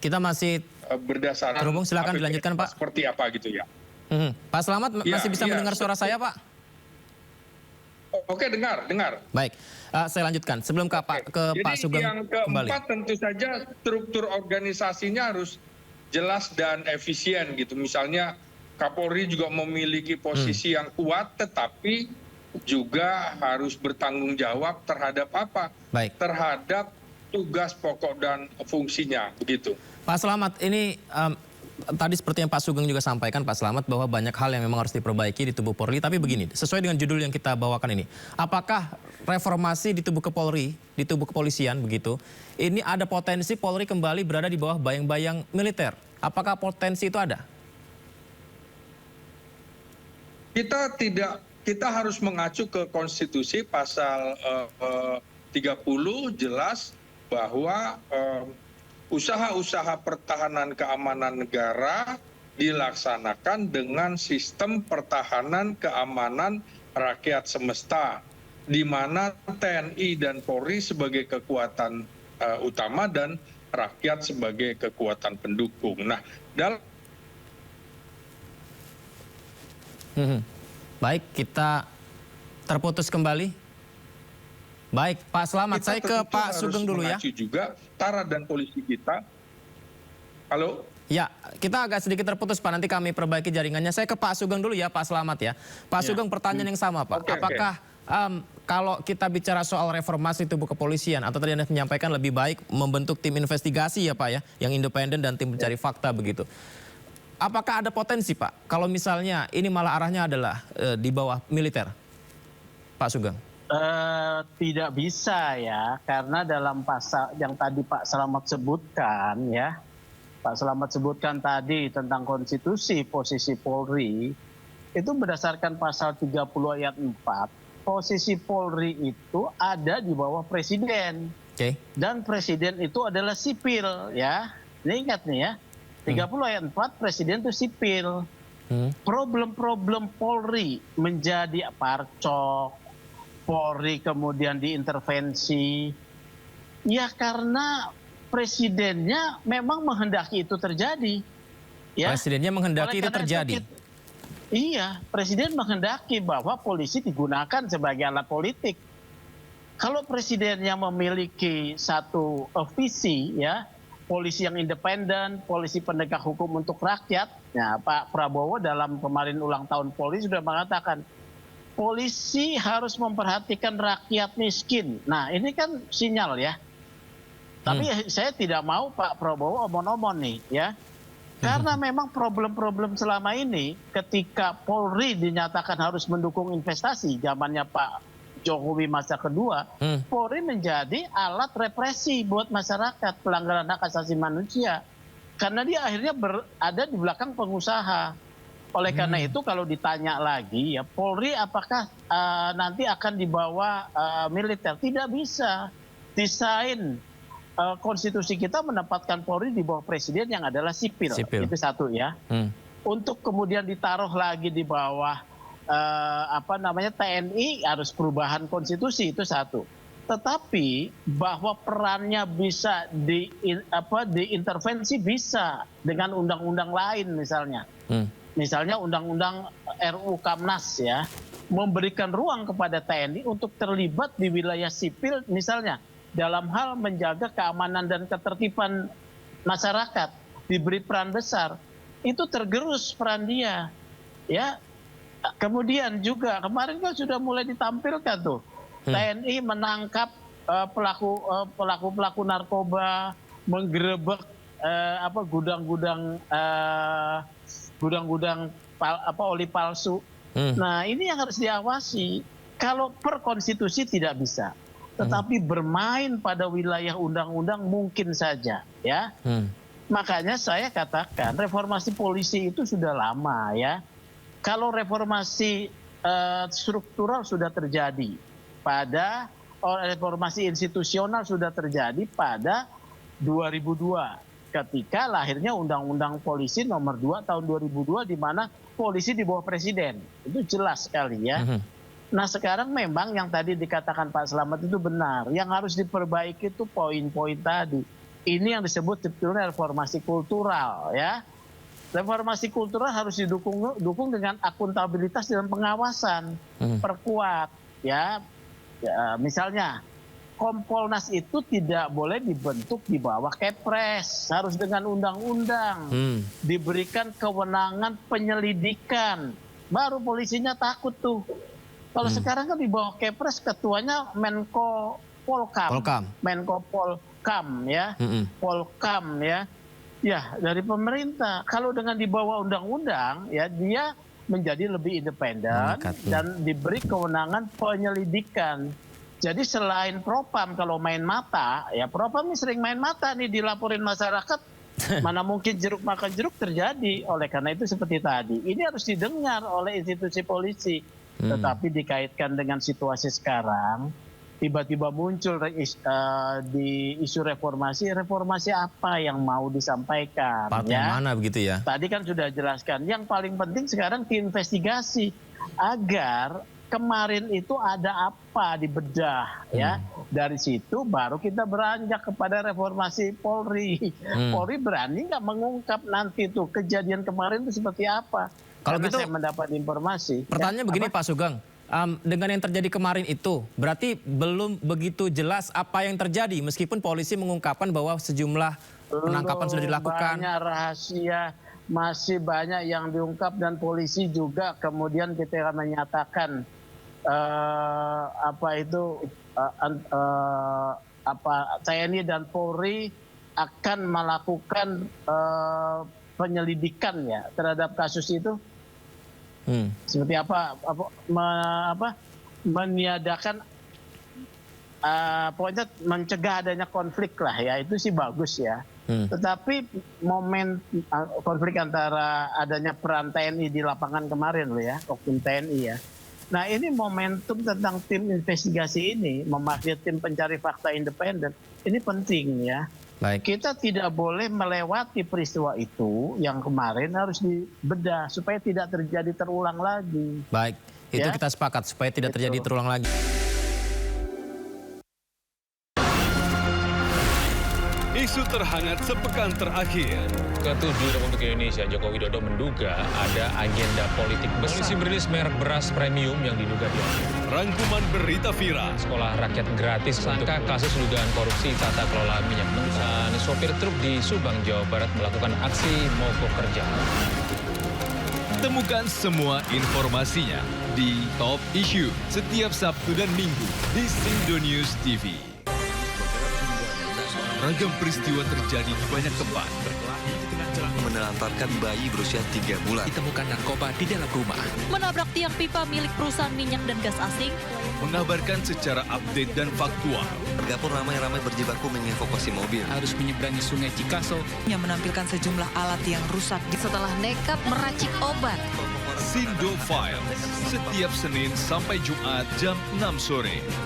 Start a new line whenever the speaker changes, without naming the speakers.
kita masih
berdasarkan
terhubung. Silakan dilanjutkan, Pak.
Seperti apa gitu ya.
Pak Slamet masih bisa mendengar suara saya, Pak?
Oke, dengar.
Baik, saya lanjutkan. Sebelum ke Pak Sugeng
yang
kembali.
keempat tentu saja struktur organisasinya harus jelas dan efisien gitu. Misalnya Kapolri juga memiliki posisi yang kuat, tetapi juga harus bertanggung jawab terhadap apa?
Baik.
Terhadap tugas pokok dan fungsinya, begitu.
Pak Slamet, ini tadi seperti yang Pak Sugeng juga sampaikan, Pak Slamet, bahwa banyak hal yang memang harus diperbaiki di tubuh Polri. Tapi begini, sesuai dengan judul yang kita bawakan ini, apakah reformasi di tubuh Polri, di tubuh kepolisian begitu, ini ada potensi Polri kembali berada di bawah bayang-bayang militer? Apakah potensi itu ada?
Kita harus mengacu ke konstitusi pasal 30 jelas bahwa usaha-usaha pertahanan keamanan negara dilaksanakan dengan sistem pertahanan keamanan rakyat semesta, di mana TNI dan Polri sebagai kekuatan utama dan rakyat sebagai kekuatan pendukung. Nah,
Baik, kita terputus kembali. Baik, Pak Slamet, saya ke Pak Sugeng dulu ya.
Juga Tara dan polisi kita. Halo?
Ya, kita agak sedikit terputus, Pak. Nanti kami perbaiki jaringannya. Saya ke Pak Sugeng dulu ya, Pak Slamet ya. Pak Sugeng, pertanyaan yang sama, Pak. Apakah kalau kita bicara soal reformasi tubuh kepolisian, atau tadi Anda menyampaikan lebih baik membentuk tim investigasi ya, Pak ya, yang independen dan tim pencari fakta begitu. Apakah ada potensi, Pak, kalau misalnya ini malah arahnya adalah di bawah militer, Pak Sugeng?
Tidak bisa ya, karena dalam pasal yang tadi Pak Slamet sebutkan ya, Pak Slamet sebutkan tadi tentang konstitusi posisi Polri, itu berdasarkan pasal 30 ayat 4, posisi Polri itu ada di bawah presiden. Dan presiden itu adalah sipil ya, ini ingat nih ya. 30 ayat 4 presiden itu sipil. Problem-problem Polri menjadi parcok, Polri kemudian diintervensi, ya karena presidennya memang menghendaki itu terjadi. Ya.
Presidennya menghendaki itu terjadi?
Iya, presiden menghendaki bahwa polisi digunakan sebagai alat politik. Kalau presidennya memiliki satu visi ya, polisi yang independen, polisi penegak hukum untuk rakyat. Nah, Pak Prabowo dalam kemarin ulang tahun Polri sudah mengatakan, polisi harus memperhatikan rakyat miskin. Nah, ini kan sinyal ya. Tapi saya tidak mau Pak Prabowo omon-omon nih ya. Karena memang problem-problem selama ini ketika Polri dinyatakan harus mendukung investasi, zamannya Pak Jokowi masa kedua, Polri menjadi alat represi buat masyarakat, pelanggaran hak asasi manusia. Karena dia akhirnya berada di belakang pengusaha. Oleh karena itu kalau ditanya lagi ya, Polri apakah nanti akan dibawa militer? Tidak bisa. Desain konstitusi kita menempatkan Polri di bawah presiden yang adalah sipil. Itu satu ya. Untuk kemudian ditaruh lagi di bawah TNI, harus perubahan konstitusi, itu satu. Tetapi bahwa perannya bisa diintervensi bisa dengan undang-undang lain misalnya. Misalnya undang-undang RUU Kamnas ya, memberikan ruang kepada TNI untuk terlibat di wilayah sipil misalnya dalam hal menjaga keamanan dan ketertiban masyarakat, diberi peran besar. Itu tergerus peran dia. Ya. Kemudian juga kemarin kan sudah mulai ditampilkan tuh TNI menangkap pelaku narkoba, menggerebek gudang-gudang oli palsu. Nah, ini yang harus diawasi. Kalau per konstitusi tidak bisa, tetapi bermain pada wilayah undang-undang mungkin saja ya. Makanya saya katakan reformasi polisi itu sudah lama ya. Kalau reformasi struktural sudah terjadi pada reformasi institusional sudah terjadi pada 2002 ketika lahirnya Undang-Undang Polisi nomor 2 tahun 2002 di mana polisi di bawah presiden. Itu jelas sekali ya. Nah, sekarang memang yang tadi dikatakan Pak Slamet itu benar. Yang harus diperbaiki itu poin-poin tadi. Ini yang disebut sebetulnya reformasi kultural ya. Reformasi kultural harus didukung dengan akuntabilitas dan pengawasan, perkuat ya. Misalnya Kompolnas itu tidak boleh dibentuk di bawah Kepres, harus dengan undang-undang, diberikan kewenangan penyelidikan, baru polisinya takut tuh. Kalau sekarang kan di bawah Kepres ketuanya Menko Polkam. Menko Polkam ya, Polkam ya. Ya, dari pemerintah. Kalau dengan di bawah undang-undang ya dia menjadi lebih independen dan diberi kewenangan penyelidikan. Jadi selain Propam kalau main mata, ya Propam ini sering main mata nih dilaporin masyarakat, mana mungkin jeruk makan jeruk terjadi. Oleh karena itu seperti tadi, ini harus didengar oleh institusi polisi. Tetapi dikaitkan dengan situasi sekarang, tiba-tiba muncul di isu reformasi apa yang mau disampaikan?
Partnya mana begitu ya?
Tadi kan sudah jelaskan, yang paling penting sekarang diinvestigasi agar kemarin itu ada apa dibedah ya. Dari situ baru kita beranjak kepada reformasi Polri. Polri berani nggak mengungkap nanti tuh kejadian kemarin itu seperti apa?
Kalau
karena
gitu
saya mendapat informasi.
Pertanyaannya begini Pak Sugeng, dengan yang terjadi kemarin itu berarti belum begitu jelas apa yang terjadi meskipun polisi mengungkapkan bahwa sejumlah penangkapan sudah dilakukan.
Banyak rahasia, masih banyak yang diungkap dan polisi juga kemudian kita menyatakan TNI dan Polri akan melakukan penyelidikan ya terhadap kasus itu. Seperti meniadakan pokoknya mencegah adanya konflik lah ya, itu sih bagus ya. Tetapi momen konflik antara adanya peran TNI di lapangan kemarin loh ya, oknum TNI ya. Nah ini momentum tentang tim investigasi ini, memakai tim pencari fakta independen, ini penting ya.
Baik.
Kita tidak boleh melewati peristiwa itu yang kemarin, harus dibedah supaya tidak terjadi terulang lagi.
Baik, itu
Ya.
kita sepakat supaya tidak terjadi terulang lagi.
Isu terhangat sepekan terakhir.
Ke-7 Republik Indonesia, Joko Widodo menduga ada agenda politik besar. Polisi merilis merek beras premium yang diduga diambil.
Rangkuman berita viral.
Sekolah rakyat gratis sangka kasus dugaan korupsi tata kelola minyak mentah. Sopir truk di Subang, Jawa Barat melakukan aksi mogok kerja.
Temukan semua informasinya di Top Issue setiap Sabtu dan Minggu di Sindo News TV. Ragam peristiwa terjadi di banyak tempat.
Menelantarkan bayi berusia 3 bulan.
Ditemukan narkoba di dalam rumah.
Menabrak tiang pipa milik perusahaan minyak dan gas asing.
Mengabarkan secara update dan faktual.
Warga pun ramai-ramai berjibaku mengevakuasi mobil.
Harus menyeberangi sungai Cikaso.
Yang menampilkan sejumlah alat yang rusak.
Setelah nekat meracik obat.
Sindo Files setiap Senin sampai Jumat jam 6 sore.